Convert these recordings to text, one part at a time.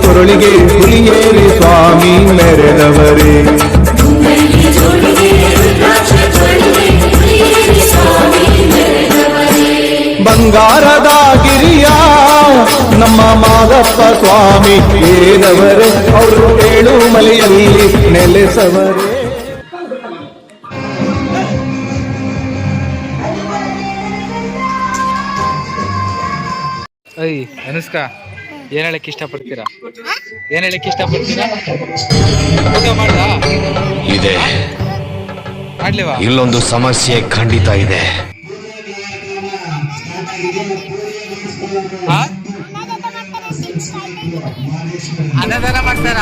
ಕೊರಳಿಗೆ ಹುಲಿಯೇರಿ ಸ್ವಾಮಿ ಮೆರೆದವರೇ. ಬಂಗಾರದ ಗಿರಿಯ ನಮ್ಮ ಮಾದಪ್ಪ ಸ್ವಾಮಿ ಏರವರೇ, ಅವರು ಏಳು ಮಲೆಯಲ್ಲಿ ನೆಲೆಸವರೇ. ಅನುಷ್ಕಾ, ಏನ್ ಹೇಳಕ್ ಇಷ್ಟಪಡ್ತೀರಾ? ಏನ್ ಹೇಳಕ್ ಇಷ್ಟಪಡ್ತೀರಾ? ಊಟ ಮಾಡ್ದಾ? ಇದೆ. ಮಾಡ್ಲಿವಾ? ಇಲ್ಲೊಂದು ಸಮಸ್ಯೆ ಖಂಡಿತ ಇದೆ. ಅನ್ನದಾನ ಮಾಡ್ತಾರ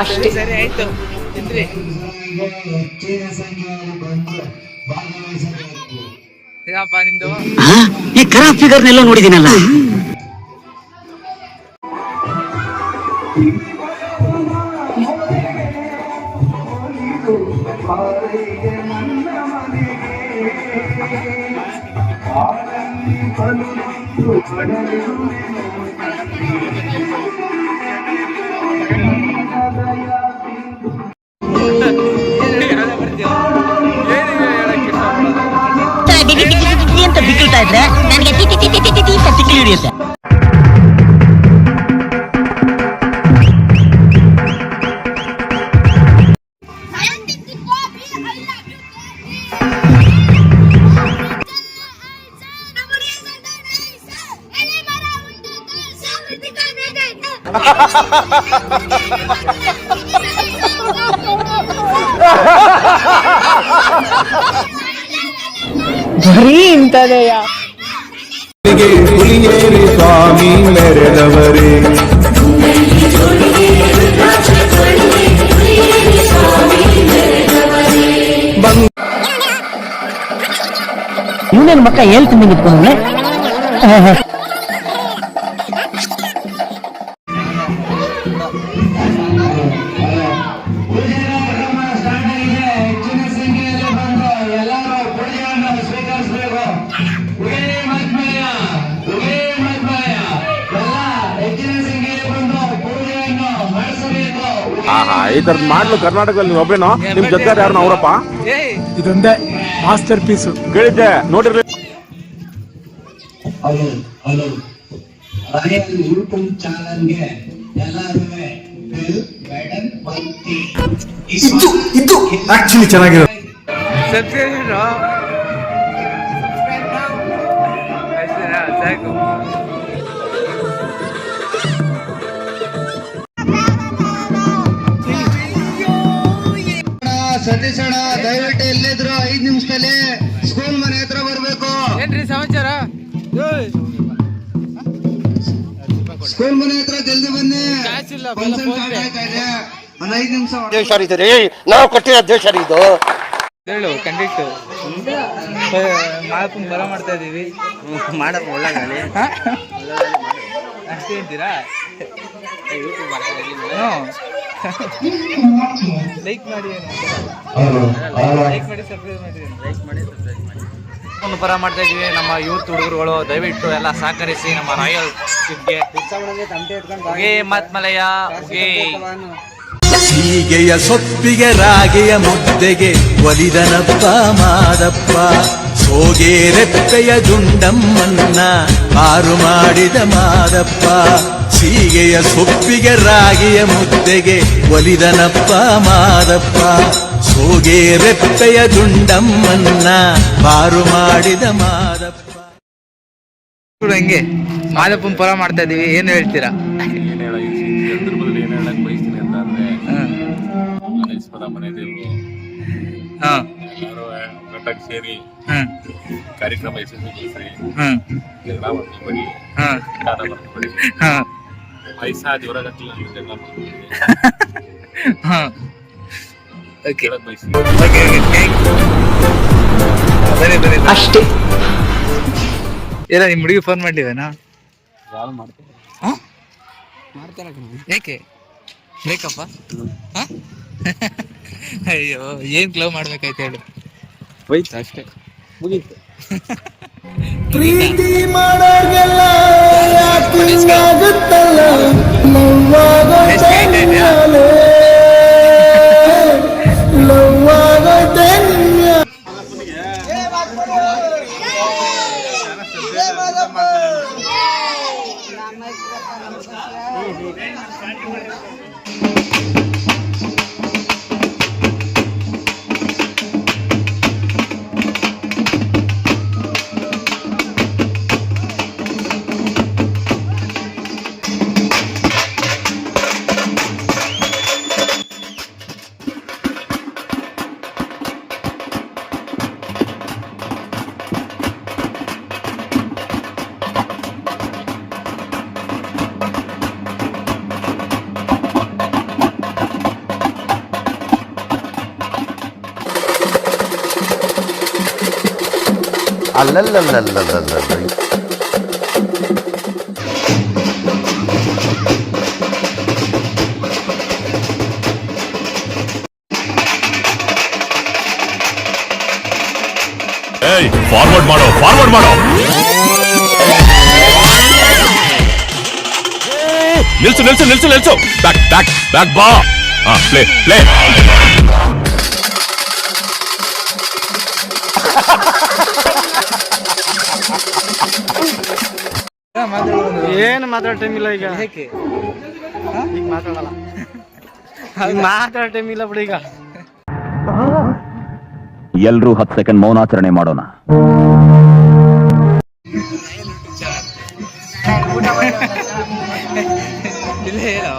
ಅಷ್ಟೇ. ಸರಿ ಆಯ್ತು, ತಿನ್ರಿ. ಹೇಗಪ್ಪ ನಿಂದು? ಈ ಖರಾಬ್ ಫಿಗರ್ನೆಲ್ಲ ನೋಡಿದ್ದೀನಲ್ಲ. ಅಂತ ಬಿಕ್ಕಳ್ತಾ ಇದ್ರೆ ನನಗೆ ತಿಕ್ಕಿ ಹಿಡಿಯುತ್ತೆ. ಬರೀ ಇಂಥದೆಯಾ? ಹುಲಿಯೇರಿ ಸ್ವಾಮಿ ಮೆರೆದವರೇ. ಇವನೇನು ಮಕ್ಕ ಹೇಳ್ತೀನಿ ಇಟ್ಕೊಂಡ್ರೆ ಈ ತರದ್ ಮಾಡ್ಲು ಕರ್ನಾಟಕದಲ್ಲಿ ನೀವು ಒಬ್ರೇನೋ? ನಿಮ್ ಜೊತೆ ಯಾರು ಅವರಪ್ಪ? ಇದೊಂದೇ ಮಾಸ್ಟರ್ ಪೀಸು. ಕೇಳಿದ್ದೆ, ನೋಡಿರ್ಲಿ. ಇದು ಆಕ್ಚುಲಿ ಚೆನ್ನಾಗಿರೋ ಸಾಕು. ಸತೀಶ್ ಅಣ್ಣ, ದಯವಿಟ್ಟು ಎಲ್ಲಿದ್ರು 5 ನಿಮಿಷದಲ್ಲಿ ಸ್ಕೂಲ್ ಮನೆ ಹತ್ರ ಬರ್ಬೇಕು. ಏನ್ರಿ ಸಮಾಚಾರ? ಸ್ಕೂಲ್ ಮನೆ ಹತ್ರ ಜಲ್ದಿ ಬನ್ನಿ. ಒಂದು 5 ನಿಮಿಷ. ನಾವು ಕೊಟ್ಟಿರೋ ದೇಶ ಇದು. ಹೇಳು ಕಂಡಕ್ಟರ್. ಮಾದಪ್ಪನ ಬರ ಮಾಡ್ತಾ ಇದೀವಿ. ಮಾಡಪ್ಪ ಒಳ್ಳೆಗಾಲಿ ಅಷ್ಟೇ ಅಂತೀರಾ? ಲೈಕ್ ಮಾಡಿ, ಸಬ್ಸ್ಕ್ರೈಬ್ ಮಾಡಿ. ಬರ ಮಾಡ್ತಾ ಇದೀವಿ. ನಮ್ಮ ಯೂತ್ ಹುಡುಗರುಗಳು ದಯವಿಟ್ಟು ಎಲ್ಲ ಸಹಕರಿಸಿ ನಮ್ಮ ರಾಯಲ್ ಗೆ ಮತ್ಮಲಯ ಸೀಗೆಯ ಸೊಪ್ಪಿಗೆ ರಾಗೆಯ ಮುದ್ದೆಗೆ ಒಲಿದನಪ್ಪ ಮಾದಪ್ಪ. ಸೋಗೆ ರೆಪ್ಪೆಯ ದುಂಡಮ್ಮನ್ನ ಪಾರು ಮಾಡಿದ ಮಾದಪ್ಪ. ಸೀಗೆಯ ಸೊಪ್ಪಿಗೆ ರಾಗೆಯ ಮುದ್ದೆಗೆ ಒಲಿದನಪ್ಪ ಮಾದಪ್ಪ. ಸೋಗೆ ರೆಪ್ಪೆಯ ದುಂಡಮ್ಮನ್ನ ಪಾರು ಮಾಡಿದ ಮಾದಪ್ಪ. ಹಂಗೆ ಮಾದಪ್ಪನ ಪರ ಮಾಡ್ತಾ ಇದೀವಿ, ಏನು ಹೇಳ್ತೀರಾ? ಸೇರಿ ಕಾರ್ಯಕ್ರಮ ಯಶಸ್ವಿಗೊಳಿಸಿ ಜಗಳ ಮಾಡಿ ಪೈಸಾ ಜೋರಾಗತ್ತಿಲ್ಲ ಜಗಳ ಅಷ್ಟೇ. ಎಲ್ಲ ನಿಮ್ ಹುಡುಗಿ ಫೋನ್ ಮಾಡ್ಲಿವೇನಾ? ಯಾಕೆ ಬೇಕಪ್ಪ? ಅಯ್ಯೋ, ಏನ್ ಕ್ಲವ್ ಮಾಡ್ಬೇಕಾಯ್ತು ಹೇಳು. ಹೋಯ್ತು ಅಷ್ಟೇ, ಮುಗೀತು. ಪ್ರೀತಿ ಮಾಡೋರ್ಗೆಲ್ಲ ಫಾರ್ವರ್ಡ್ ಮಾಡೋ ನಿಲ್ಸು ಬ್ಯಾಕ್ ಬಾ. ಪ್ಲೇ ಏನು ಮಾತಾಡೋ ಟೈಮ್ ಇಲ್ಲ ಈಗ. ಏಕೆ ಈಗ ಮಾತಾಡಲ್ಲ, ಈಗ ಮಾತಾಡೋ ಟೈಮ್ ಇಲ್ಲ ಬಿಡಿ ಈಗ. ಎಲ್ರೂ 10 ಸೆಕೆಂಡ್ ಮೌನಾಚರಣೆ ಮಾಡೋಣ. ಇಲ್ಲೇ ಹೇಳೋ.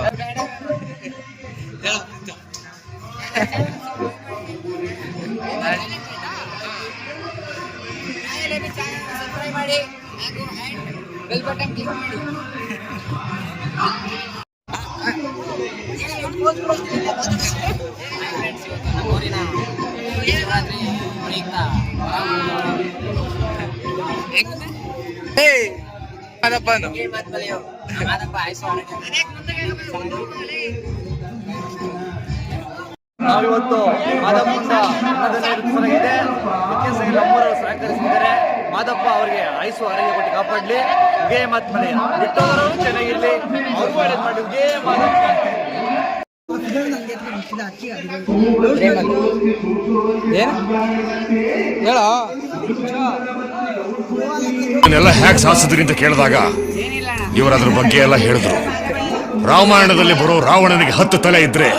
ನಾವಿವತ್ತು ಮಾದಪ್ಪಂದ ಅನ್ನದಾನ ನಮ್ಮೂರವರು ಸಹಕರಿಸಿದ್ದಾರೆ. ಮಾದಪ್ಪ ಅವರಿಗೆ ಆಯುಸ್ಸು ಆರೋಗ್ಯ ಕೊಟ್ಟು ಕಾಪಾಡಲಿ. ಉಗೇ ಮಾತ್ಮನೆಯ ಬಿಟ್ಟವರು ಚೆನ್ನಾಗಿರ್ಲಿ, ಅವ್ರಿಗೂ ಒಳ್ಳೇದು ಮಾಡಿ. ಉಗೇ ಮಾದಪ್ಪ. ಹೇಳೋ. ಎಲ್ಲ ಹ್ಯಾಕ್ ಸಾಧಿಸಿದ್ರಿ ಅಂತ ಕೇಳಿದಾಗ ಇವರು ಅದ್ರ ಬಗ್ಗೆ ಎಲ್ಲ ಹೇಳಿದ್ರು. ರಾಮಾಯಣದಲ್ಲಿ ಬರೋ ರಾವಣನಿಗೆ 10 ತಲೆ ಇದ್ರೆ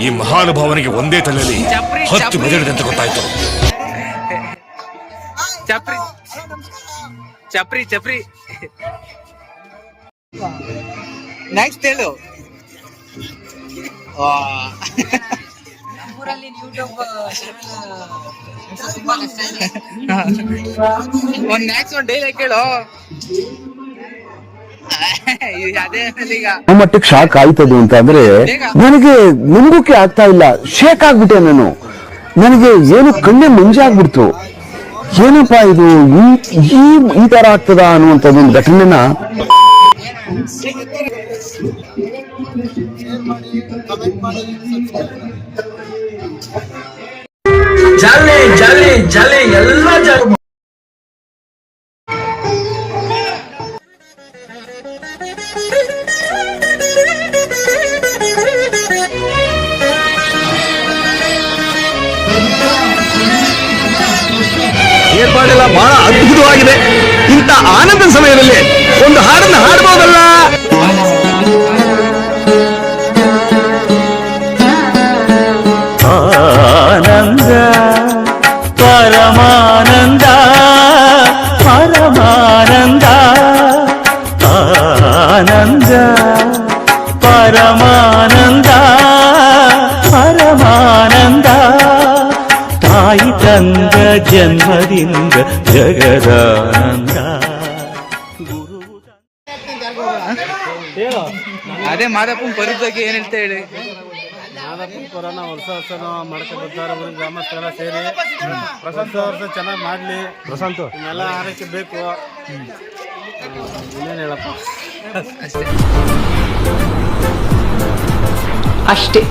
ಈ ಮಹಾನುಭಾವನಿಗೆ ಒಂದೇ ತಲೆಯಲ್ಲಿ 10 ಮೆದುಳಿದೆ ಅಂತ ಗೊತ್ತಾಯ್ತು. ಚಪ್ರಿ ನೆಕ್ಸ್ಟ್ ಹೇಳು. ಒಂದ್ ನೆಕ್ಸ್ಟ್ ಒಂದು ಡೈಲಾಗ್ ಕೇಳು. ಅದೇ ಈಗ ಮಟ್ಟಕ್ಕೆ ಶಾಕ್ ಆಯ್ತದು ಅಂತ ಅಂದ್ರೆ ನನಗೆ ನಂಬೋಕೆ ಆಗ್ತಾ ಇಲ್ಲ. ಶೇಕ್ ಆಗ್ಬಿಟ್ಟೆ ನಾನು. ನನಗೆ ಏನು ಕಣ್ಣೆ ಮಂಜಾಗ್ಬಿಡ್ತು. ಏನಪ್ಪಾ ಇದು ಈ ತರ ಆಗ್ತದ ಅನ್ನುವಂಥದ್ದು ಒಂದು ಘಟನೆನ ಜಾಲಿ ಎಲ್ಲ ಜಾಲಿ. ಏರ್ಪಾಡೆಲ್ಲ ಬಹಳ ಅದ್ಭುತವಾಗಿದೆ. ಇಂಥ ಆನಂದ ಸಮಯದಲ್ಲಿ ಒಂದು ಹಾಡನ್ನು ಹಾಡಬಹುದಲ್ಲ. ಆನಂದ ಪರಮಾನಂದ ಪರಮಾನಂದ ಆನಂದ ಪರಮಾನಂದ ಪರಮಾನಂದ ತಾಯಿ ತಂದ ಜನ್ಮದಿಂದ ಜಗದಾನಂದ. ಅದೇ ಮಾದಪ್ಪನ ಪರಿ ಬಗ್ಗೆ ಏನ್ ಹೇಳ್ತಾ ಹೇಳಿ. ಮಾದಪ್ಪನ ಪರನ ವರ್ಷ ಮಾಡ್ಕೊಂಡು ಬರ್ತಾರೆ. ಊರಿನ ಗ್ರಾಮಸ್ಥರೆಲ್ಲ ಸೇರಿ ವರ್ಷ ಚೆನ್ನಾಗಿ ಮಾಡ್ಲಿ. ಇನ್ನೆಲ್ಲ ಆರೈಕೆ ಬೇಕು. ಇನ್ನೇನು ಹೇಳಪ್ಪ ಅಷ್ಟೇ.